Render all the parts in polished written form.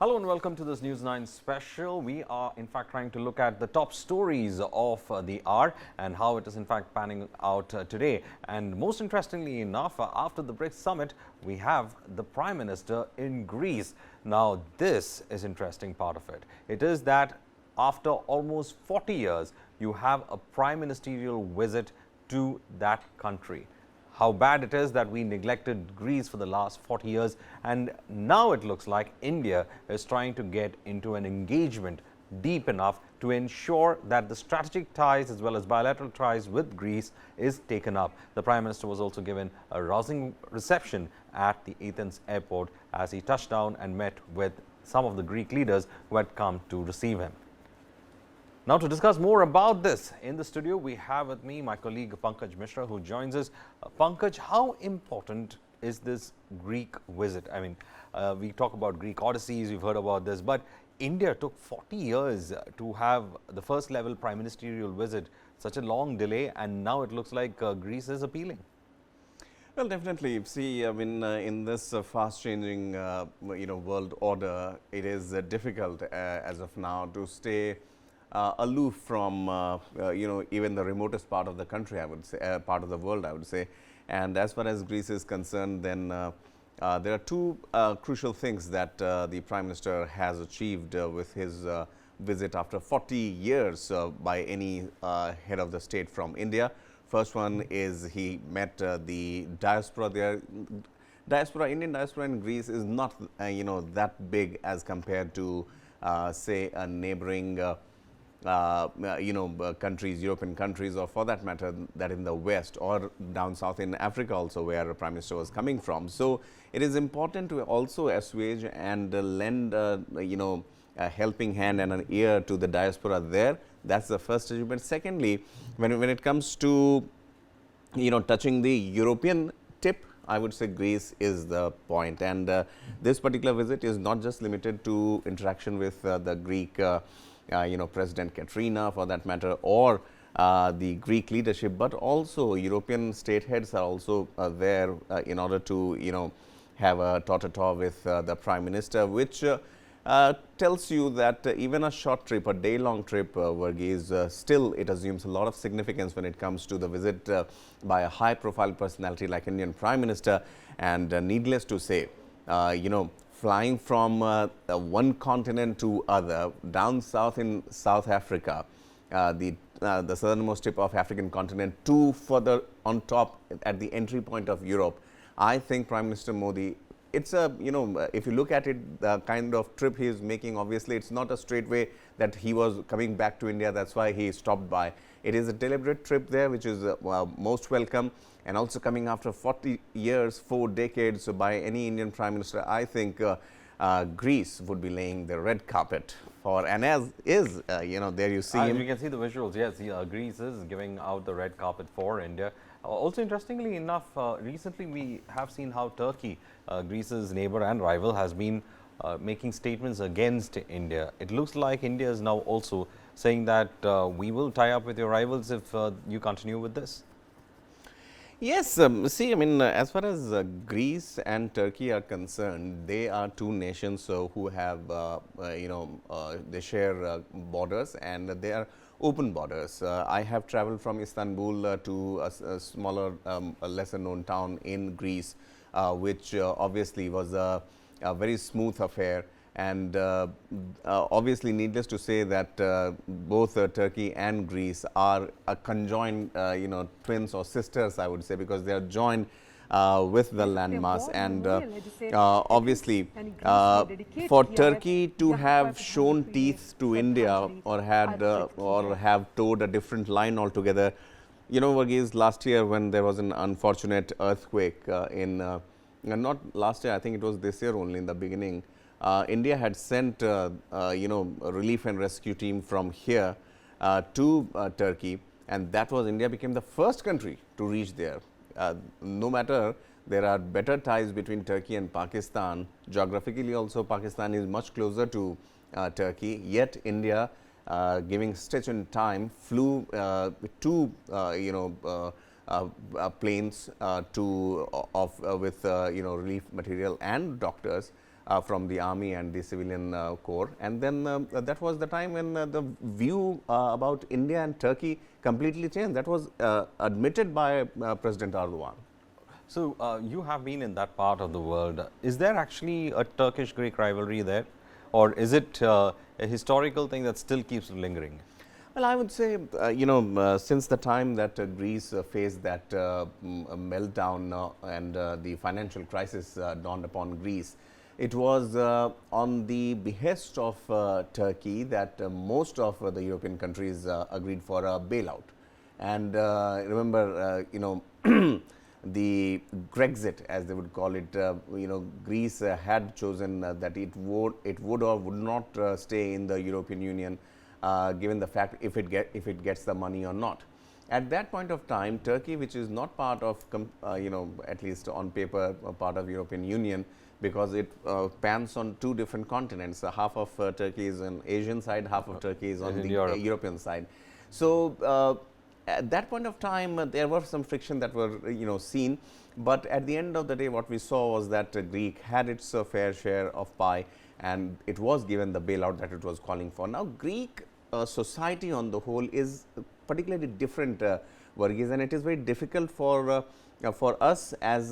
Hello and welcome to this News9 special. We are in fact trying to look at the top stories of the hour and how it is in fact panning out today. And most interestingly enough, after the BRICS summit, we have the Prime Minister in Greece. Now, this is interesting part of it. It is that after almost 40 years, you have a prime ministerial visit to that country. How bad it is that we neglected Greece for the last 40 years, and now it looks like India is trying to get into an engagement deep enough to ensure that the strategic ties as well as bilateral ties with Greece is taken up. The Prime Minister was also given a rousing reception at the Athens airport as he touched down and met with some of the Greek leaders who had come to receive him. Now, to discuss more about this, in the studio, we have with me my colleague Pankaj Mishra, who joins us. Pankaj, how important is this Greek visit? I mean, we talk about Greek odysseys, we've heard about this, but India took 40 years to have the first level prime ministerial visit, such a long delay, and now it looks like Greece is appealing. Well, definitely. See, I mean, in this fast-changing, world order, it is difficult as of now to stay aloof from even the remotest part of the country, I would say, part of the world, I would say. And as far as Greece is concerned, then there are two crucial things that the Prime Minister has achieved with his visit after 40 years by any head of the state from India. First one is he met the diaspora there. Indian diaspora in Greece is not that big as compared to say a neighboring countries, European countries, or for that matter, that in the West or down south in Africa also, where the Prime Minister was coming from. So, it is important to also assuage and lend, a helping hand and an ear to the diaspora there. That's the first achievement. Secondly, when it comes to, touching the European tip, I would say Greece is the point. And this particular visit is not just limited to interaction with the Greek President Katrina, for that matter, or the Greek leadership, but also European state heads are also there in order to, have a toe-to-toe with the Prime Minister, which tells you that even a short trip, a day-long trip, Varghese, still it assumes a lot of significance when it comes to the visit by a high-profile personality like Indian Prime Minister. And needless to say, flying from one continent to other, down south in South Africa, the southernmost tip of African continent, to further on top at the entry point of Europe. I think Prime Minister Modi, it's a, if you look at it, the kind of trip he is making, obviously it's not a straight way that he was coming back to India, that's why he stopped by. It is a deliberate trip there, which is most welcome, and also coming after 40 years, 4 decades by any Indian Prime Minister. I think Greece would be laying the red carpet for, and as is, there you see him. You can see the visuals, yes, Greece is giving out the red carpet for India. Also, interestingly enough, recently we have seen how Turkey, Greece's neighbor and rival, has been making statements against India. It looks like India is now also saying that we will tie up with your rivals if you continue with this. Yes, see, I mean, as far as Greece and Turkey are concerned, they are two nations who have, they share borders, and they are open borders. I have traveled from Istanbul to a smaller, lesser known town in Greece, which obviously was a very smooth affair. And obviously, needless to say that both Turkey and Greece are a conjoined, twins or sisters, I would say, because they are joined with the landmass. And obviously, for Turkey to have shown teeth to India or have towed a different line altogether, Varghese, last year when there was an unfortunate earthquake not last year, I think it was this year only in the beginning. India had sent, a relief and rescue team from here to Turkey, and that was India became the first country to reach there. No matter, there are better ties between Turkey and Pakistan. Geographically also, Pakistan is much closer to Turkey, yet India, giving stitch in time, flew two, planes with relief material and doctors from the army and the civilian corps. And then that was the time when the view about India and Turkey completely changed. That was admitted by President Erdogan. So, you have been in that part of the world. Is there actually a Turkish-Greek rivalry there, or is it a historical thing that still keeps lingering? Well, I would say, since the time that Greece faced that meltdown and the financial crisis dawned upon Greece, it was on the behest of Turkey that most of the European countries agreed for a bailout. And remember, the Grexit, as they would call it, Greece had chosen that it would or would not stay in the European Union, given the fact if it gets the money or not. At that point of time, Turkey, which is not part of, at least on paper, part of European Union, because it pans on two different continents. Half of Turkey is on Asian side, half of Turkey is on the European side. So at that point of time, there were some friction that were seen, but at the end of the day, what we saw was that Greek had its fair share of pie, and it was given the bailout that it was calling for. Now, Greek society on the whole is particularly different, Varghese, and it is very difficult for us as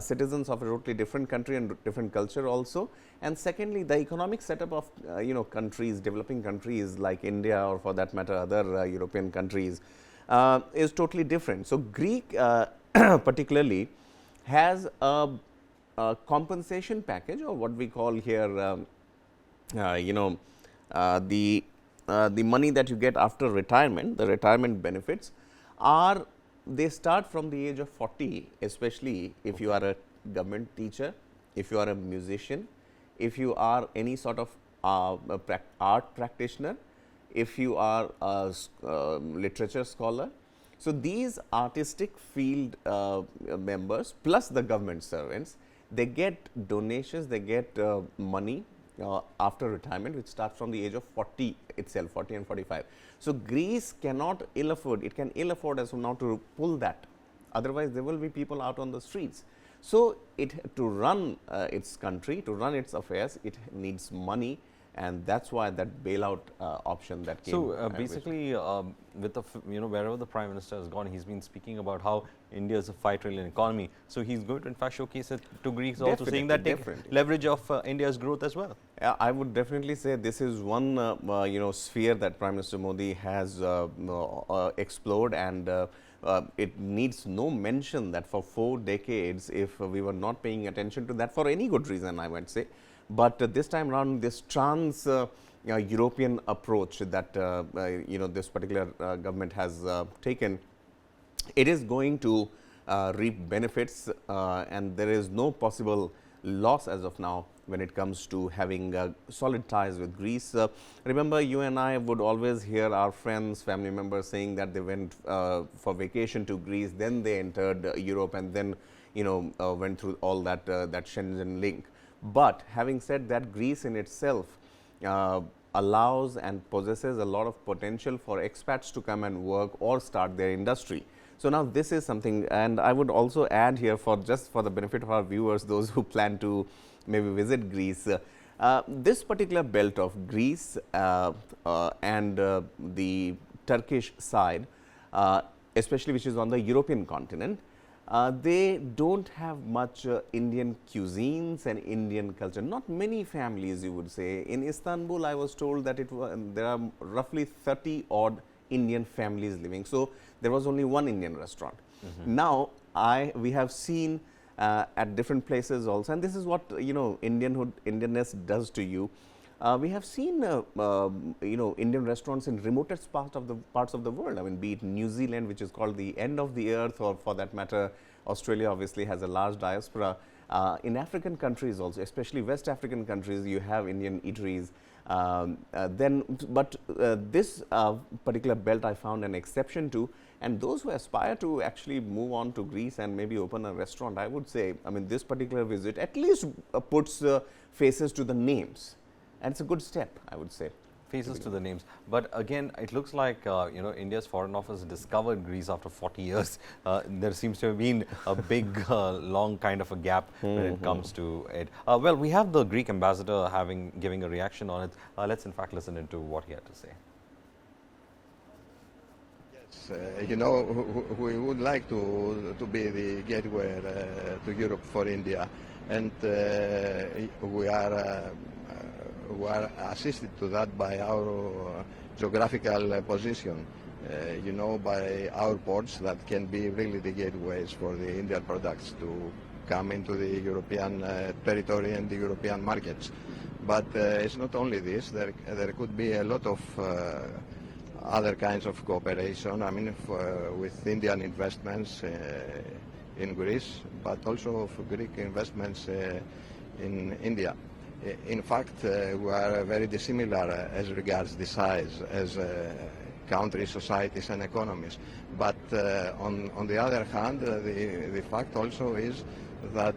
citizens of a totally different country and different culture also. And secondly, the economic setup of countries, developing countries like India, or for that matter other European countries, is totally different. So, Greek particularly has a compensation package, or what we call here the money that you get after retirement. The retirement benefits are, they start from the age of 40, especially if you are a government teacher, if you are a musician, if you are any sort of art practitioner, if you are a literature scholar. So, these artistic field members plus the government servants, they get donations, they get money after retirement, which starts from the age of 40 itself, 40 and 45. So, Greece cannot ill afford, it can ill afford as of now to pull that, otherwise there will be people out on the streets. So, to run its country, to run its affairs, it needs money, and that is why that bailout option that came. So, basically with the wherever the Prime Minister has gone, he has been speaking about how India is a $5 trillion economy. So, he is going to in fact showcase it to Greeks also, saying that take leverage of India's growth as well. I would definitely say this is one sphere that Prime Minister Modi has explored, and it needs no mention that for 4 decades, if we were not paying attention to that for any good reason, I might say. But this time around, this trans European approach that this particular government has taken, it is going to reap benefits, and there is no possible loss as of now when it comes to having solid ties with Greece. Remember, you and I would always hear our friends, family members saying that they went for vacation to Greece, then they entered Europe, and then went through all that that Schengen link. But having said that, Greece in itself allows and possesses a lot of potential for expats to come and work or start their industry. So, now this is something, and I would also add here, for just for the benefit of our viewers, those who plan to maybe visit Greece, this particular belt of Greece and the Turkish side, especially which is on the European continent, they don't have much Indian cuisines and Indian culture. Not many families, you would say. In Istanbul, I was told that there are roughly 30 odd Indian families living. So, there was only one Indian restaurant. Now, we have seen at different places also, and this is what Indianness does to you. We have seen Indian restaurants in remotest parts of the world. I mean, be it New Zealand, which is called the end of the earth, or for that matter, Australia obviously has a large diaspora. In African countries also, especially West African countries, you have Indian eateries. This particular belt I found an exception to, and those who aspire to actually move on to Greece and maybe open a restaurant, I would say, I mean, this particular visit at least puts faces to the names. And it's a good step, I would say. faces to the names. But again, it looks like, India's Foreign Office discovered Greece after 40 years. There seems to have been a big, long kind of a gap when it comes to it. Well, we have the Greek ambassador giving a reaction on it. Let's in fact listen into what he had to say. We would like to be the gateway to Europe for India, and we are assisted to that by our geographical position. By our ports that can be really the gateways for the Indian products to come into the European territory and the European markets. But it's not only this. There could be a lot of other kinds of cooperation, with Indian investments in Greece, but also of Greek investments in India. In fact, we are very dissimilar as regards the size as countries, societies and economies. But on the other hand, the fact also is that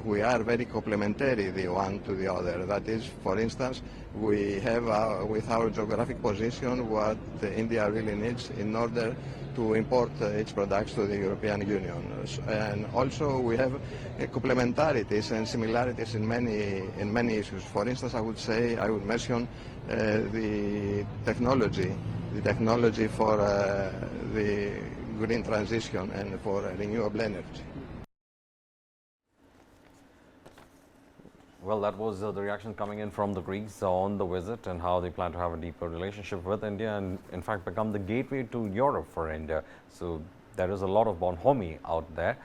we are very complementary the one to the other. That is, for instance, we have with our geographic position what India really needs in order to import its products to the European Union. And also we have complementarities and similarities in many issues. For instance, I would mention the technology for the green transition and for renewable energy. Well, that was the reaction coming in from the Greeks on the visit and how they plan to have a deeper relationship with India and, in fact, become the gateway to Europe for India. So there is a lot of bonhomie out there.